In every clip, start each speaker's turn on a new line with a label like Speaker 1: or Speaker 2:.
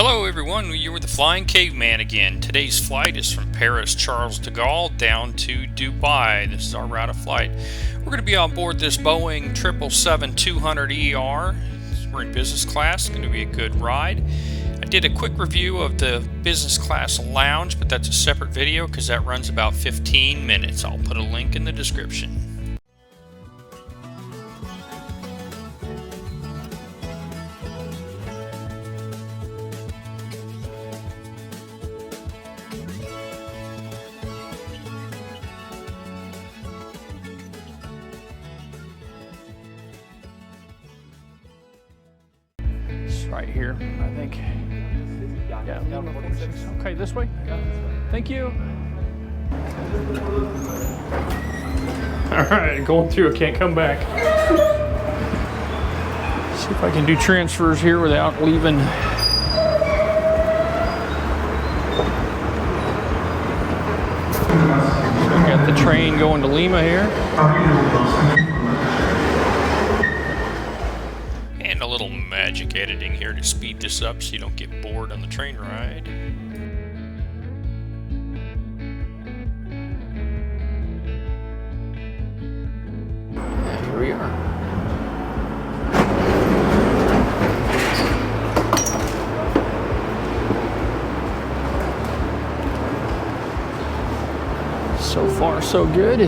Speaker 1: Hello everyone, you're with the Flying Caveman again. Today's flight is from Paris Charles de Gaulle down to Dubai. This is our route of flight. We're going to be on board this Boeing 777-200ER. We're in business class. It's going to be a good ride. I did a quick review of the business class lounge, but that's a separate video because that runs about 15 minutes. I'll put a link in the description. Right here, I think. Yeah. Okay, this way. Thank you. All right, going through. I can't come back. See if I can do transfers here without leaving. So got the train going to Lima here. And a little magic editing here to speed this up so you don't get bored on the train ride. Here we are. So far, so good.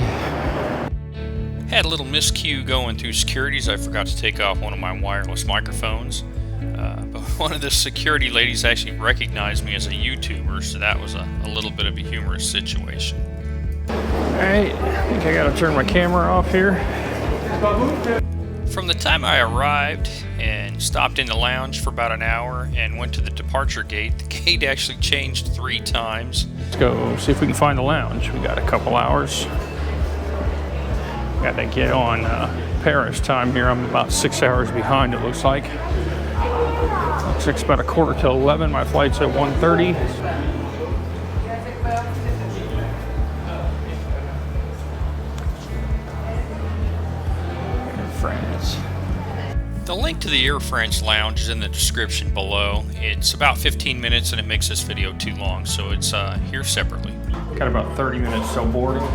Speaker 1: Had a little miscue going through securities. I forgot to take off one of my wireless microphones. But one of the security ladies actually recognized me as a YouTuber, so that was a little bit of a humorous situation. Alright, I think I gotta turn my camera off here. From the time I arrived and stopped in the lounge for about an hour and went to the departure gate, the gate actually changed 3 times. Let's go see if we can find the lounge. We got a couple hours. Got to get on Paris time here. I'm about 6 hours behind, it looks like. Looks like it's about 11:15. My flight's at 1:30. Air France. The link to the Air France lounge is in the description below. It's about 15 minutes and it makes this video too long, so it's here separately. Got about 30 minutes till boarding.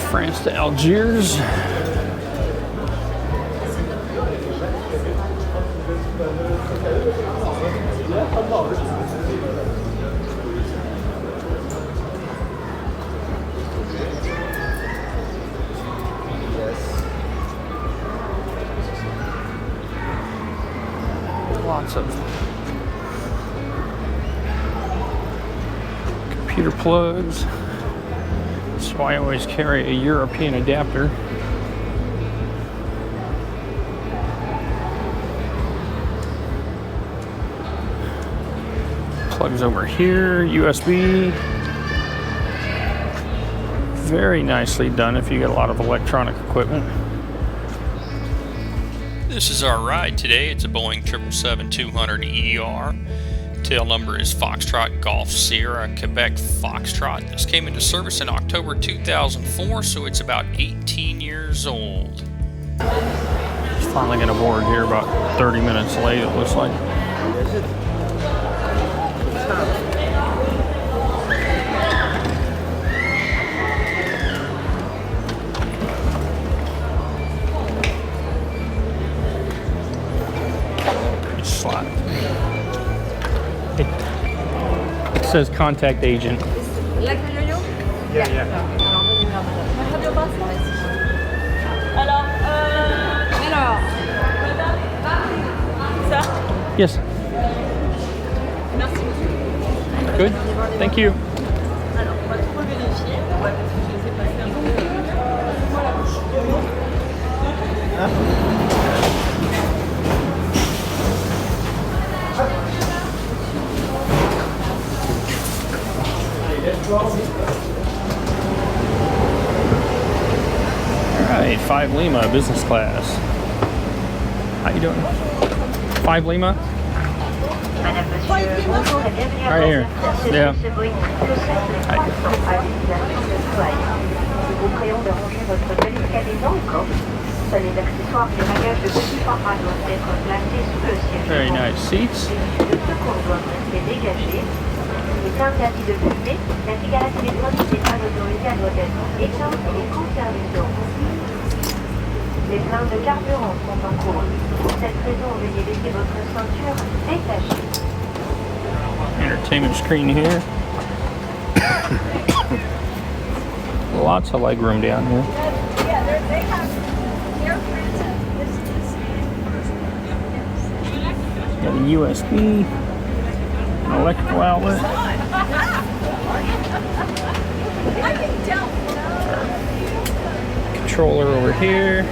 Speaker 1: France to Algiers. Lots of computer plugs. That's why I always carry a European adapter. Plugs over here, USB. Very nicely done if you get a lot of electronic equipment. This is our ride today. It's a Boeing 777-200ER. Tail number is Foxtrot Golf Sierra Quebec Foxtrot. This came into service in October 2004, so it's about 18 years old. It's finally going to board here about 30 minutes late, it looks like. Pretty slot. It says contact agent.
Speaker 2: Yeah. Alors,
Speaker 1: Yes. Good. Thank you. Alright, 5 Lima, business class. How you doing? 5 Lima? Right here. Yeah. Very nice seats.
Speaker 2: est interdit de fumer, la cigarette électronique n'est pas autorisée à l'hôtel. Éteinte et conservation. Les pleins de carburant sont en cours. Pour cette raison, veuillez laisser votre ceinture détachée.
Speaker 1: Entertainment screen here. Lots of leg room down here.
Speaker 3: They have
Speaker 1: Got a USB, an electrical outlet.
Speaker 3: I can tell.
Speaker 1: Controller over here.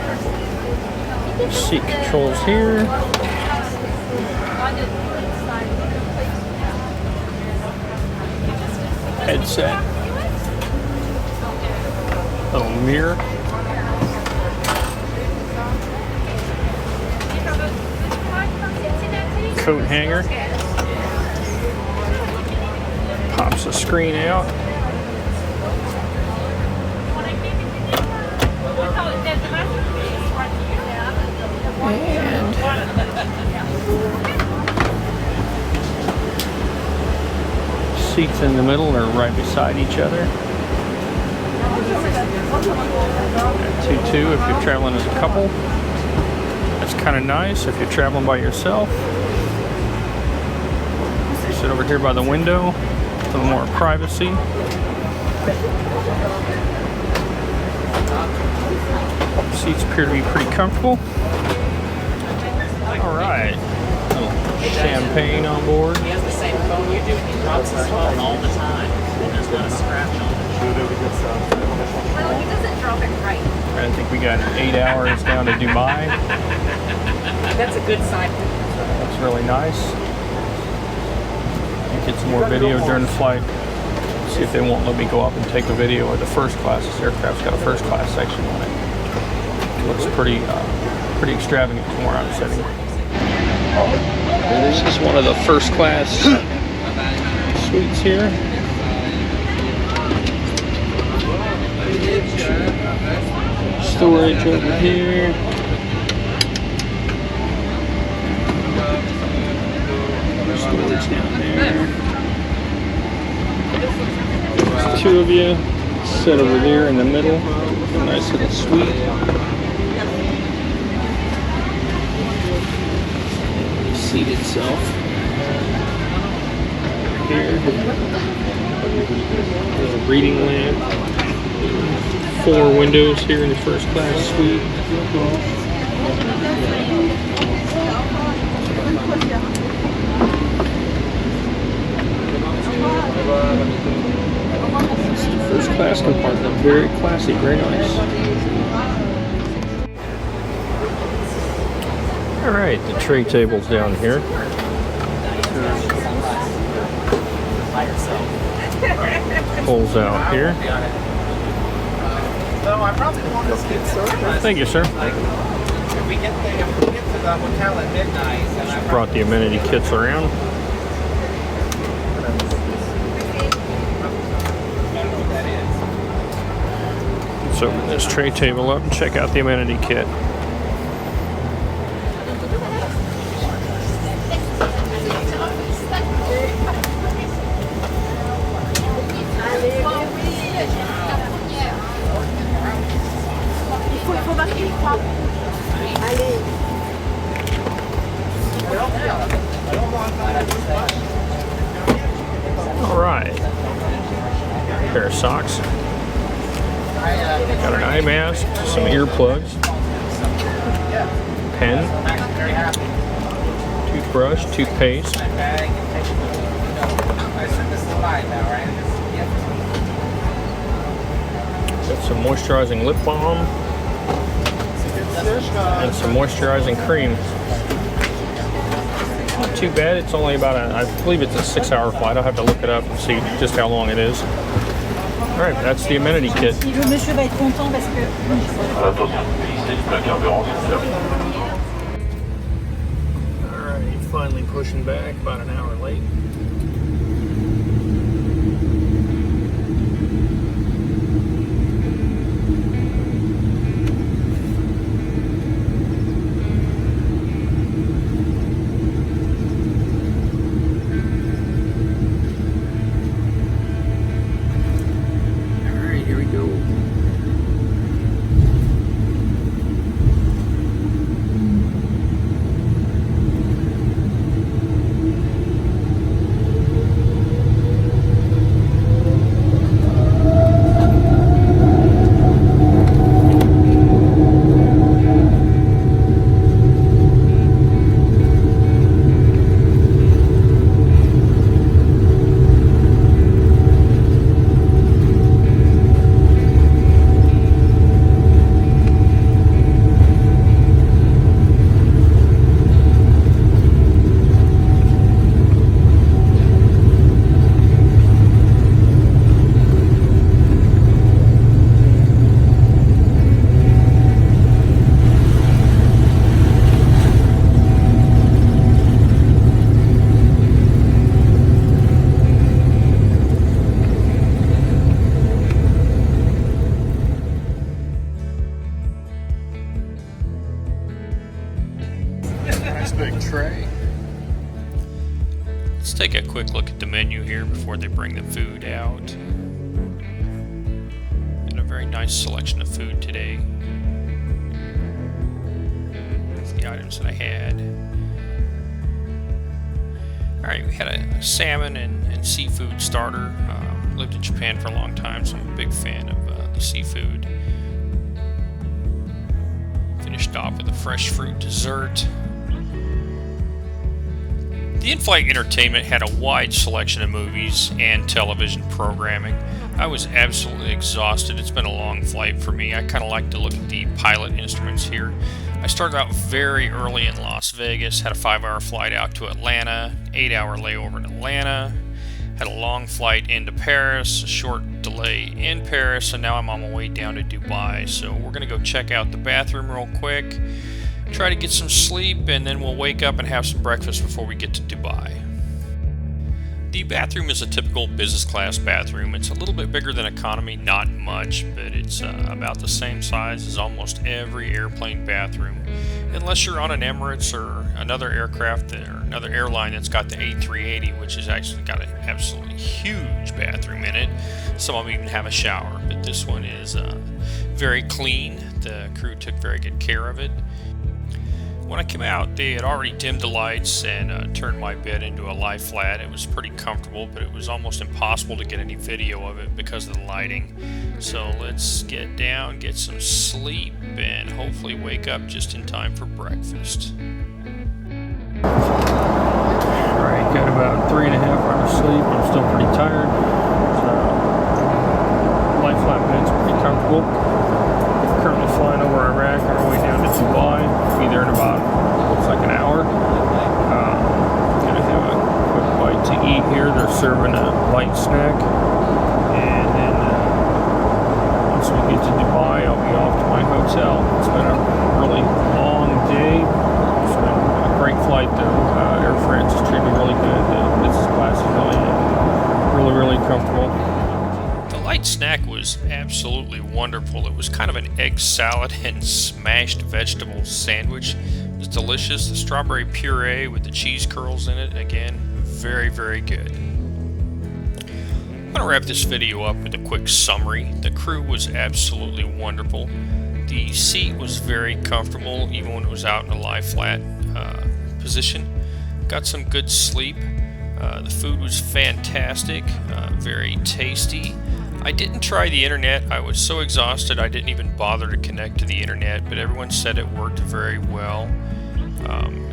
Speaker 1: Seat controls here. Headset. Little mirror. Coat hanger. Pops the screen out. And seats in the middle are right beside each other. 2-2 if you're traveling as a couple. That's kind of nice if you're traveling by yourself. You sit over here by the window, a little more privacy. Seats appear to be pretty comfortable. All right, little champagne on board.
Speaker 4: He has the same phone you do. He drops his phone all the time. And there's not a scratch on it.
Speaker 3: Well, he doesn't drop it right.
Speaker 1: I think we got 8 hours down to Dubai.
Speaker 4: That's a good sign.
Speaker 1: That's really nice. Get some more video during the flight. See if they won't let me go up and take a video of the first class. This aircraft's got a first class section on it. It looks pretty extravagant from where I'm sitting. This is one of the first class suites here. Storage over here. Storage down there. There's 2 of you. Sit over there in the middle. A nice little suite. Seat itself. Here. Little reading lamp. 4 windows here in the first class suite. That's the first class compartment. Very classy, very nice. Alright, the tray table's down here. Pulls out here.
Speaker 4: So I probably won't get served.
Speaker 1: Thank you, sir.
Speaker 4: If we get to the hotel at midnight, then I
Speaker 1: Brought the amenity kits around. Let's open this tray table up and check out the amenity kit. Alright. Pair of socks. Got an eye mask, some earplugs, pen, toothbrush, toothpaste. Got some moisturizing lip balm and some moisturizing cream. Not too bad. It's only about I believe it's a 6-hour flight. I'll have to look it up and see just how long it is. All right, that's the amenity kit.
Speaker 5: Monsieur va être content parce que.
Speaker 1: All right, finally pushing back, about an hour late. Big tray. Let's take a quick look at the menu here before they bring the food out. And a very nice selection of food today. That's the items that I had. Alright, we had a salmon and seafood starter. Lived in Japan for a long time, so I'm a big fan of the seafood. Finished off with a fresh fruit dessert. The in-flight entertainment had a wide selection of movies and television programming. I was absolutely exhausted. It's been a long flight for me. I kind of like to look at the pilot instruments here. I started out very early in Las Vegas, had a 5-hour flight out to Atlanta, 8-hour layover in Atlanta, had a long flight into Paris, a short delay in Paris, and now I'm on my way down to Dubai. So we're going to go check out the bathroom real quick. Try to get some sleep, and then we'll wake up and have some breakfast before we get to Dubai. The bathroom is a typical business class bathroom. It's a little bit bigger than economy, not much, but it's about the same size as almost every airplane bathroom. Unless you're on an Emirates or another aircraft or another airline that's got the A380, which has actually got an absolutely huge bathroom in it. Some of them even have a shower, but this one is very clean. The crew took very good care of it. When I came out, they had already dimmed the lights and turned my bed into a lie flat. It was pretty comfortable, but it was almost impossible to get any video of it because of the lighting. So let's get down, get some sleep, and hopefully wake up just in time for breakfast. Alright, got about 3.5 hours sleep. I'm still pretty tired. So, lie flat bed's pretty comfortable. Currently flying over Iraq on our way down to Dubai. Be there in about, looks like an hour. Gonna have a quick bite to eat here. They're serving a light snack. And then once we get to Dubai, I'll be off to my hotel. It's been a really long day. It's been a great flight though. Air France is treating me really good. The business class is really comfortable. Light snack was absolutely wonderful. It was kind of an egg salad and smashed vegetable sandwich. It was delicious. The strawberry puree with the cheese curls in it, again, very good. I'm going to wrap this video up with a quick summary. The crew was absolutely wonderful. The seat was very comfortable even when it was out in a lie flat position. Got some good sleep. The food was fantastic, very tasty. I didn't try the internet. I was so exhausted I didn't even bother to connect to the internet, but everyone said it worked very well.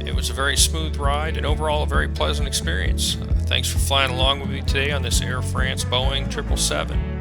Speaker 1: It was a very smooth ride and overall a very pleasant experience. Thanks for flying along with me today on this Air France Boeing 777.